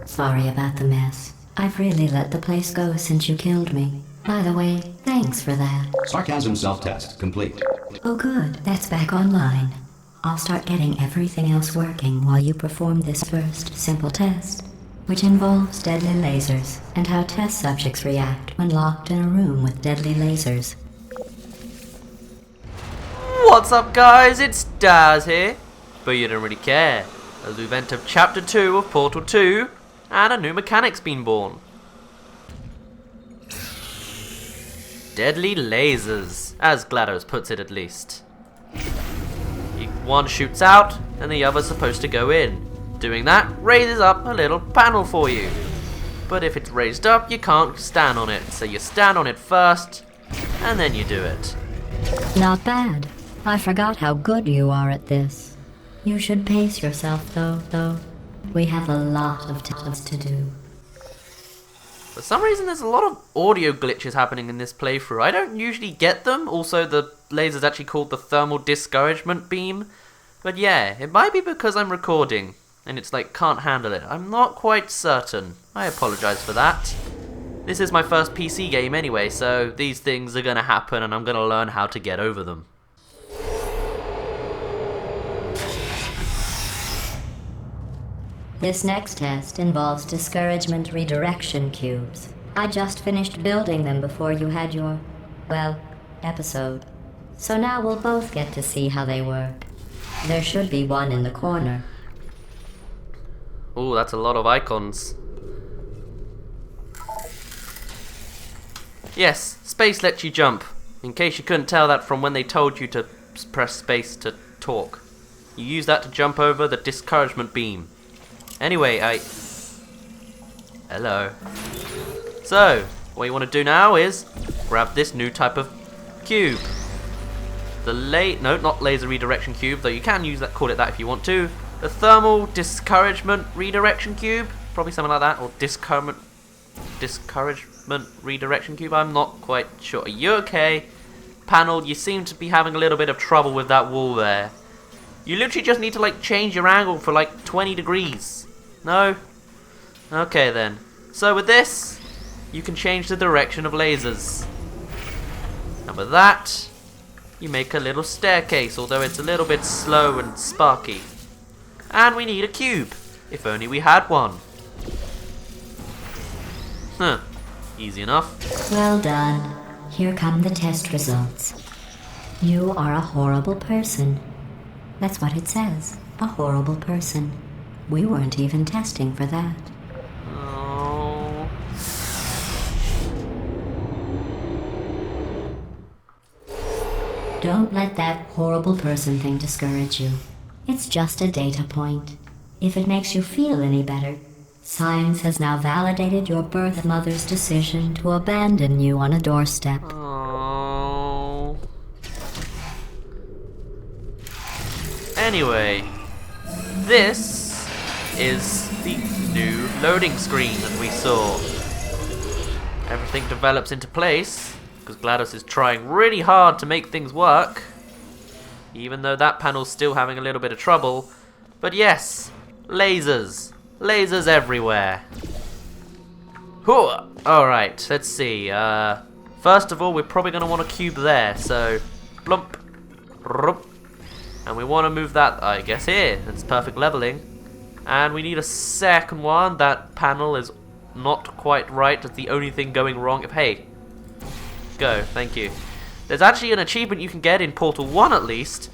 Sorry about the mess. I've really let the place go since you killed me. By the way, thanks for that. Sarcasm self-test complete. Oh good, that's back online. I'll start getting everything else working while you perform this first simple test, which involves deadly lasers and how test subjects react when locked in a room with deadly lasers. What's up guys, it's Daz here, but you don't really care, as we've entered Chapter 2 of Portal 2, and a new mechanic's been born. Deadly lasers, as GLaDOS puts it at least. One shoots out, and the other's supposed to go in. Doing that raises up a little panel for you. But if it's raised up, you can't stand on it, so you stand on it first, and then you do it. Not bad. I forgot how good you are at this. You should pace yourself though. We have a lot of tasks to do. For some reason there's a lot of audio glitches happening in this playthrough. I don't usually get them. Also the laser's actually called the thermal discouragement beam. But yeah, it might be because I'm recording and it's like can't handle it. I'm not quite certain. I apologize for that. This is my first PC game anyway, so these things are gonna happen and I'm gonna learn how to get over them. This next test involves discouragement redirection cubes. I just finished building them before you had your, well, episode. So now we'll both get to see how they work. There should be one in the corner. Ooh, that's a lot of icons. Yes, space lets you jump. In case you couldn't tell that from when they told you to press space to talk. You use that to jump over the discouragement beam. Anyway, hello. So, what you want to do now is grab this new type of cube. No, not laser redirection cube, though you can use that, call it that if you want to. The thermal discouragement redirection cube, probably something like that, or discouragement redirection cube. I'm not quite sure. Are you okay? Panel, you seem to be having a little bit of trouble with that wall there. You literally just need to like change your angle for like 20 degrees. No? Okay then. So with this, you can change the direction of lasers. And with that, you make a little staircase, although it's a little bit slow and sparky. And we need a cube. If only we had one. Huh. Easy enough. Well done. Here come the test results. You are a horrible person. That's what it says. A horrible person. We weren't even testing for that. Oh. Don't let that horrible person thing discourage you. It's just a data point. If it makes you feel any better, science has now validated your birth mother's decision to abandon you on a doorstep. Oh. Anyway, this is the new loading screen that we saw. Everything develops into place because GLaDOS is trying really hard to make things work, even though that panel's still having a little bit of trouble. But yes, lasers everywhere. Alright, let's see. First of all, we're probably going to want a cube there, so blump, rump. And we want to move that, I guess, here. That's perfect leveling. And we need a second one. That panel is not quite right. That's the only thing going wrong. Hey, go. Thank you. There's actually an achievement you can get in Portal 1 at least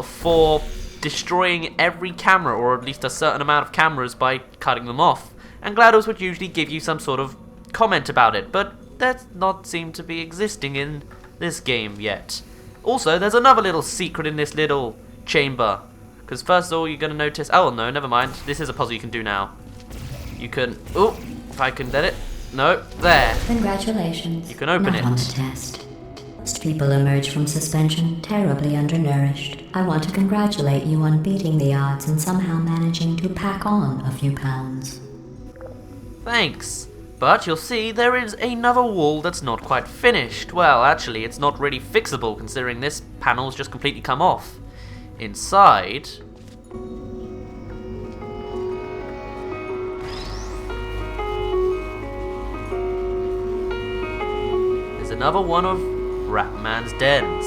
for destroying every camera, or at least a certain amount of cameras, by cutting them off. And GLaDOS would usually give you some sort of comment about it, but that does not seem to be existing in this game yet. Also, there's another little secret in this little chamber. Because first of all, you're going to notice... Oh, no, never mind. This is a puzzle you can do now. You can... Oh, if I can get it. No, there. Congratulations. You can open Not it. on the test. Most people emerge from suspension terribly undernourished. I want to congratulate you on beating the odds and somehow managing to pack on a few pounds. Thanks. But you'll see there is another wall that's not quite finished. Well, actually, it's not really fixable considering this panel's just completely come off. Inside, another one of Ratman's dens.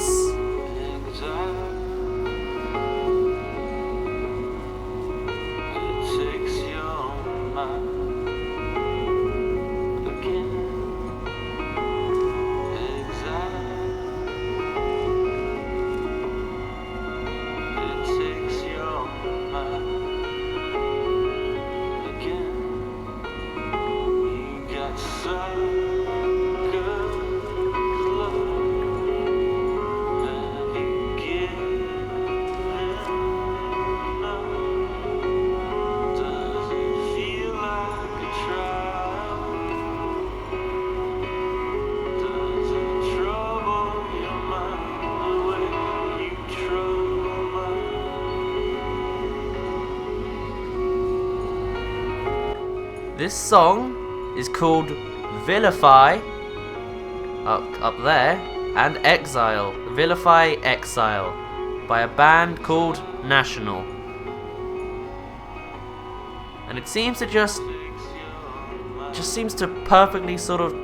This song is called Vilify, up there, and Exile. Vilify Exile, by a band called National. And it seems to just seems to perfectly sort of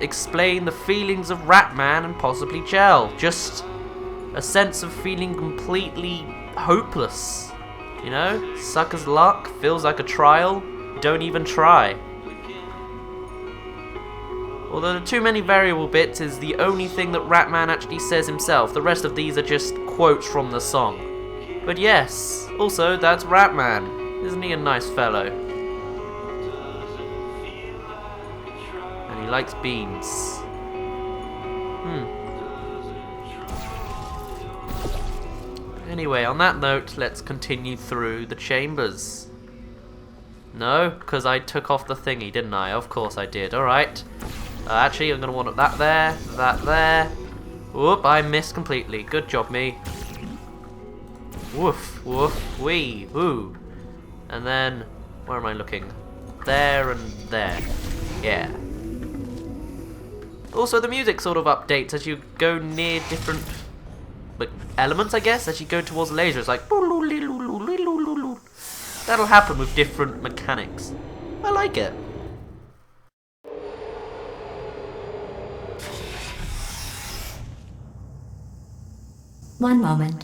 explain the feelings of Ratman and possibly Chell. Just a sense of feeling completely hopeless. You know? Sucker's luck, feels like a trial. Don't even try. Although the too many variable bits is the only thing that Ratman actually says himself. The rest of these are just quotes from the song. But yes, also that's Ratman. Isn't he a nice fellow? And he likes beans. Anyway, on that note, let's continue through the chambers. No, because I took off the thingy, didn't I? Of course I did. Alright. Actually, I'm going to want that there, that there. Whoop, I missed completely. Good job, me. Woof, woof, wee, woo. And then, where am I looking? There and there. Yeah. Also, the music sort of updates as you go near different elements, I guess. As you go towards the laser, it's like... That'll happen with different mechanics. I like it. One moment.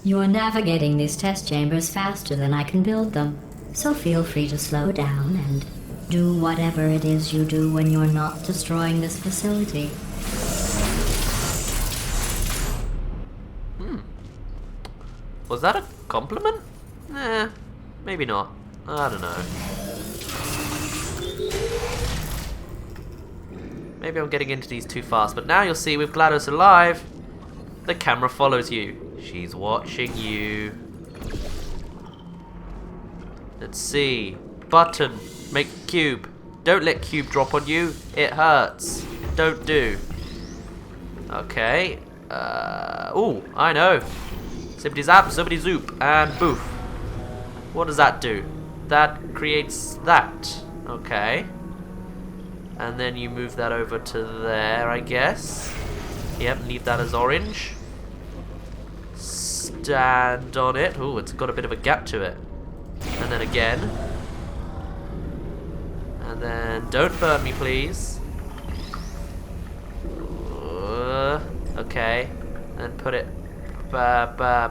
You are navigating these test chambers faster than I can build them, so feel free to slow down and do whatever it is you do when you're not destroying this facility. Was that a compliment? Maybe not. I don't know. Maybe I'm getting into these too fast, but now you'll see with GLaDOS alive, the camera follows you. She's watching you. Let's see. Button. Make cube. Don't let cube drop on you. It hurts. Don't do. Okay. Ooh, I know. Zippity zap, zippity zoop, and boof. What does that do? That creates that. Okay. And then you move that over to there, I guess. Yep, leave that as orange. Stand on it. Ooh, it's got a bit of a gap to it. And then again. And then, don't burn me, please. Okay. And put it back.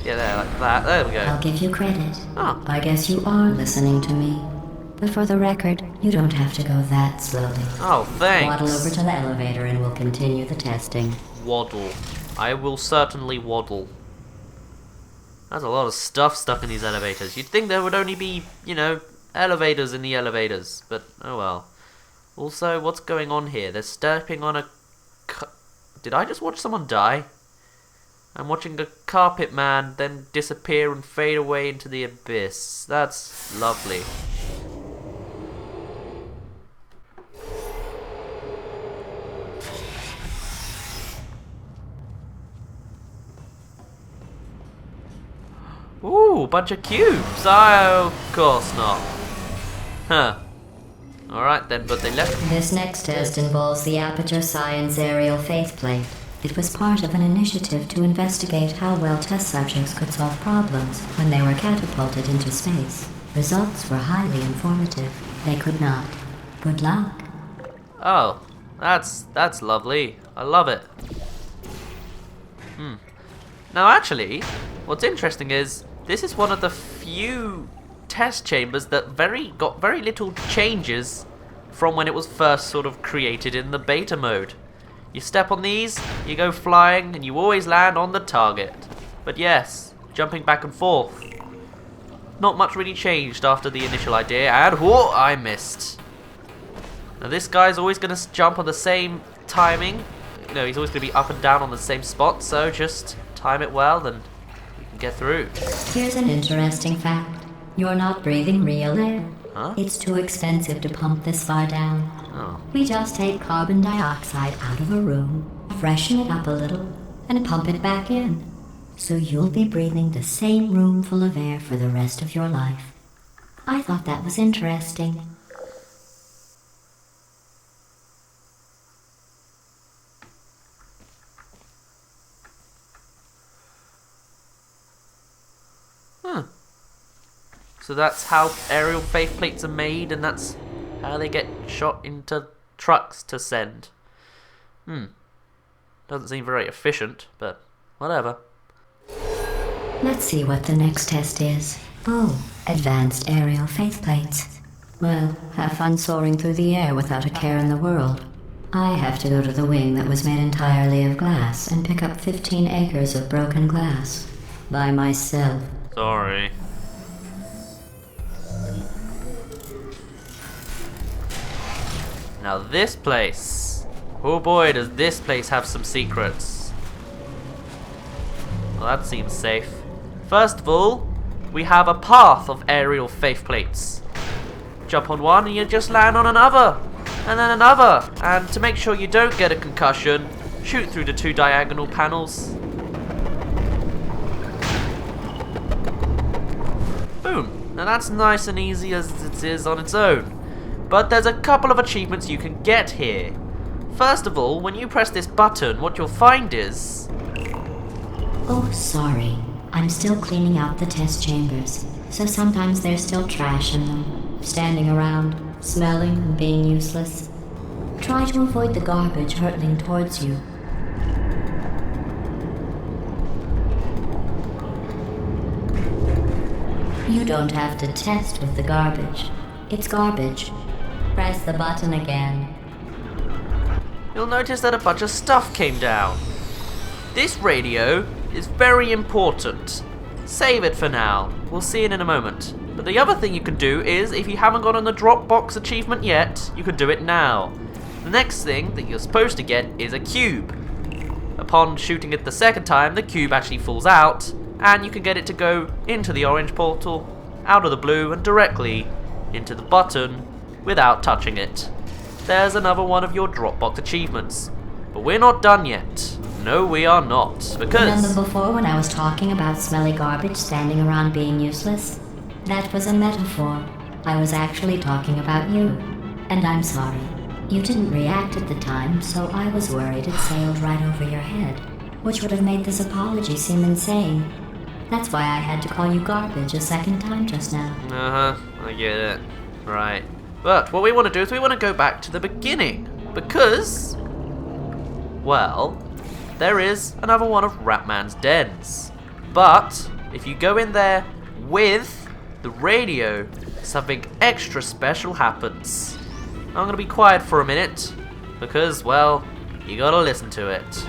Yeah, there, like that. There we go. I'll give you credit. Oh. I guess you are listening to me. But for the record, you don't have to go that slowly. Oh, thanks. Waddle over to the elevator and we'll continue the testing. Waddle. I will certainly waddle. There's a lot of stuff stuck in these elevators. You'd think there would only be, you know, elevators in the elevators. But, oh well. Also, what's going on here? They're stepping on a... Did I just watch someone die? I'm watching a carpet man then disappear and fade away into the abyss. That's lovely. Ooh, bunch of cubes. Oh, of course not. Huh. Alright then, but they left. This next test involves the Aperture Science Aerial Faithplate. It was part of an initiative to investigate how well test subjects could solve problems when they were catapulted into space. Results were highly informative. They could not. Good luck. Oh, that's lovely. I love it. Now actually, what's interesting is this is one of the few test chambers that got very little changes from when it was first sort of created in the beta mode. You step on these, you go flying, and you always land on the target. But yes, jumping back and forth. Not much really changed after the initial idea, and whoa, I missed. Now this guy's always going to jump on the same timing. You know, he's always going to be up and down on the same spot, so just time it well and you can get through. Here's an interesting fact. You're not breathing real air. Huh? It's too expensive to pump this far down. Oh. We just take carbon dioxide out of a room, freshen it up a little, and pump it back in. So you'll be breathing the same room full of air for the rest of your life. I thought that was interesting. So that's how aerial faith plates are made, and that's how they get shot into trucks to send. Doesn't seem very efficient, but whatever. Let's see what the next test is. Oh, advanced aerial faith plates. Well, have fun soaring through the air without a care in the world. I have to go to the wing that was made entirely of glass and pick up 15 acres of broken glass. By myself. Sorry. Now this place. Oh boy, does this place have some secrets. Well, that seems safe. First of all, we have a path of aerial faith plates. Jump on one and you just land on another. And then another. And to make sure you don't get a concussion, shoot through the 2 diagonal panels. Boom. Now that's nice and easy as it is on its own. But there's a couple of achievements you can get here. First of all, when you press this button, what you'll find is... Oh, sorry. I'm still cleaning out the test chambers, so sometimes there's still trash in them, standing around, smelling and being useless. Try to avoid the garbage hurtling towards you. You don't have to test with the garbage. It's garbage. Press the button again. You'll notice that a bunch of stuff came down. This radio is very important. Save it for now. We'll see it in a moment. But the other thing you can do is, if you haven't gotten the Dropbox achievement yet, you can do it now. The next thing that you're supposed to get is a cube. Upon shooting it the second time, the cube actually falls out, and you can get it to go into the orange portal, out of the blue, and directly into the button without touching it. There's another one of your Dropbox achievements. But we're not done yet. No, we are not, because... Remember before when I was talking about smelly garbage standing around being useless? That was a metaphor. I was actually talking about you. And I'm sorry. You didn't react at the time, so I was worried it sailed right over your head, which would have made this apology seem insane. That's why I had to call you garbage a second time just now. I get it. Right. But what we want to do is we want to go back to the beginning, because, well, there is another one of Ratman's dens. But if you go in there with the radio, something extra special happens. I'm going to be quiet for a minute, because, well, you got to listen to it.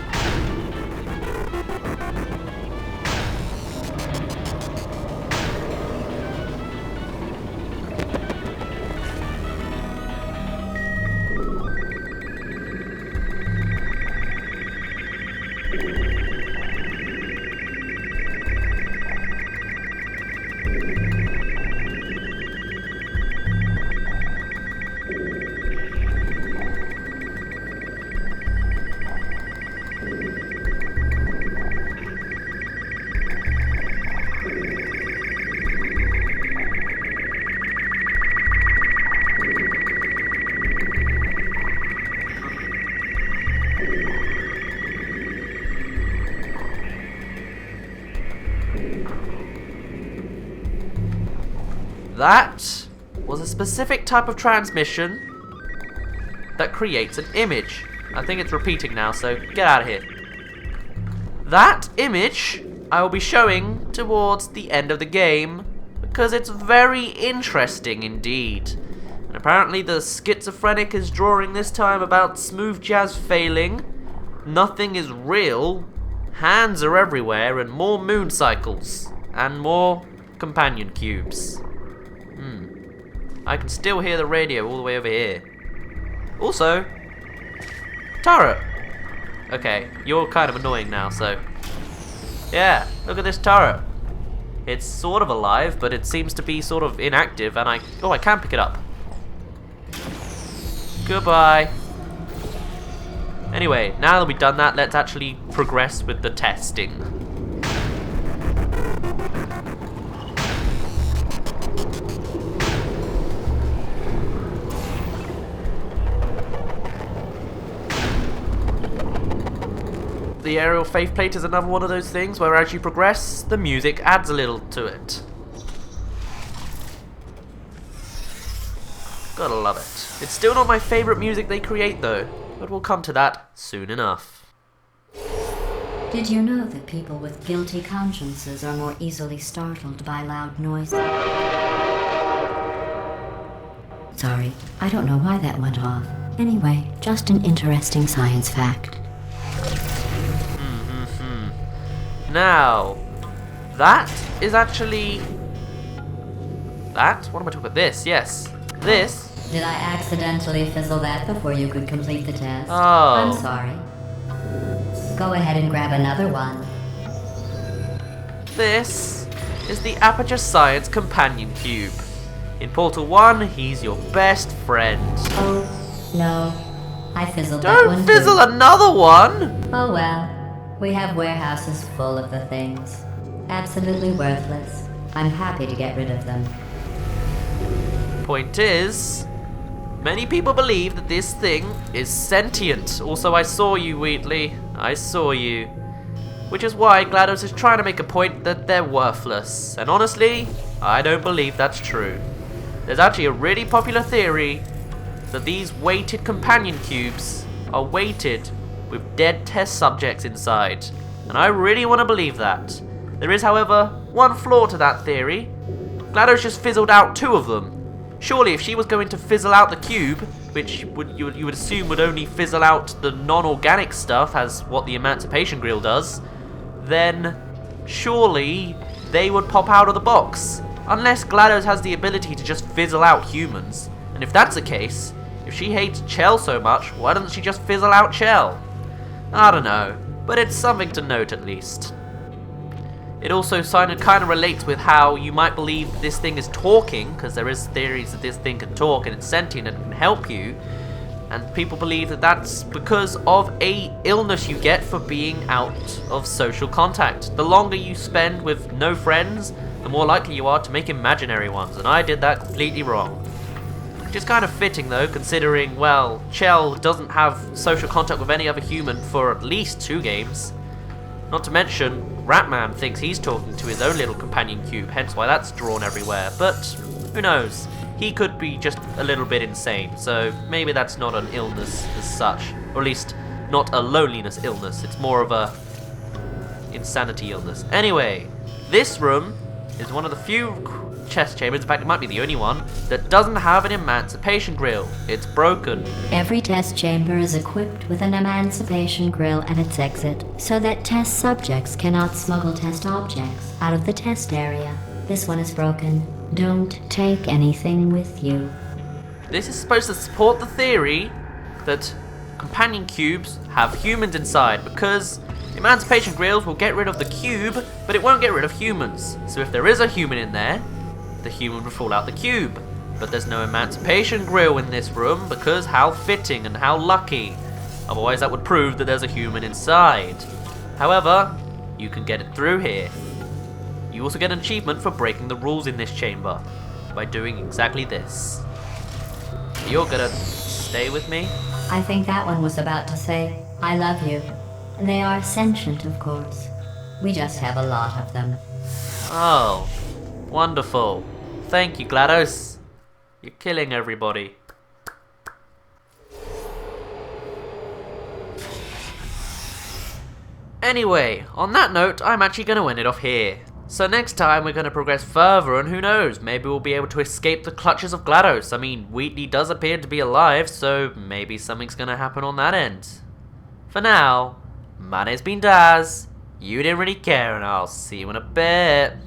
That was a specific type of transmission that creates an image. I think it's repeating now, so get out of here. That image I will be showing towards the end of the game because it's very interesting indeed. And apparently the schizophrenic is drawing this time about smooth jazz failing, nothing is real, hands are everywhere, and more moon cycles, and more companion cubes. I can still hear the radio all the way over here. Also, turret. Okay, you're kind of annoying now, so... Yeah, look at this turret. It's sort of alive, but it seems to be sort of inactive, and I can pick it up. Goodbye. Anyway, now that we've done that, let's actually progress with the testing. The aerial faceplate is another one of those things where as you progress, the music adds a little to it. Gotta love it. It's still not my favourite music they create though, but we'll come to that soon enough. Did you know that people with guilty consciences are more easily startled by loud noises? Sorry, I don't know why that went off. Anyway, just an interesting science fact. Now, that is actually... That? What am I talking about? This, yes. This. Did I accidentally fizzle that before you could complete the test? Oh. I'm sorry. Go ahead and grab another one. This is the Aperture Science Companion Cube. In Portal 1, he's your best friend. Oh, no. I fizzled that one Don't fizzle another one! Oh well. We have warehouses full of the things. Absolutely worthless. I'm happy to get rid of them. Point is, many people believe that this thing is sentient. Also, I saw you, Wheatley. I saw you. Which is why GLaDOS is trying to make a point that they're worthless. And honestly, I don't believe that's true. There's actually a really popular theory that these weighted companion cubes are weighted with dead test subjects inside, and I really want to believe that. There is, however, one flaw to that theory. GLaDOS just fizzled out 2 of them. Surely if she was going to fizzle out the cube, which you would assume would only fizzle out the non-organic stuff, as what the Emancipation Grill does, then surely they would pop out of the box. Unless GLaDOS has the ability to just fizzle out humans. And if that's the case, if she hates Chell so much, why doesn't she just fizzle out Chell? I don't know, but it's something to note at least. It also kind of relates with how you might believe this thing is talking, because there is theories that this thing can talk and it's sentient and it can help you. And people believe that that's because of a illness you get for being out of social contact. The longer you spend with no friends, the more likely you are to make imaginary ones, and I did that completely wrong. Which is kind of fitting though, considering, well, Chell doesn't have social contact with any other human for at least 2 games. Not to mention, Ratman thinks he's talking to his own little companion cube, hence why that's drawn everywhere, but who knows? He could be just a little bit insane, so maybe that's not an illness as such, or at least not a loneliness illness, it's more of a insanity illness. Anyway, this room is one of the few chest chambers, in fact it might be the only one, that doesn't have an emancipation grill. It's broken. Every test chamber is equipped with an emancipation grill at its exit, so that test subjects cannot smuggle test objects out of the test area. This one is broken. Don't take anything with you. This is supposed to support the theory that companion cubes have humans inside, because emancipation grills will get rid of the cube, but it won't get rid of humans. So if there is a human in there, the human would fall out the cube. But there's no emancipation grill in this room, because how fitting and how lucky. Otherwise that would prove that there's a human inside. However, you can get it through here. You also get an achievement for breaking the rules in this chamber by doing exactly this. You're gonna stay with me? I think that one was about to say, I love you. They are sentient, of course. We just have a lot of them. Oh, wonderful. Thank you, GLaDOS. You're killing everybody. Anyway, on that note, I'm actually going to end it off here. So next time we're going to progress further, and who knows, maybe we'll be able to escape the clutches of GLaDOS. I mean, Wheatley does appear to be alive, so maybe something's going to happen on that end. For now, my name's been Daz, you didn't really care, and I'll see you in a bit.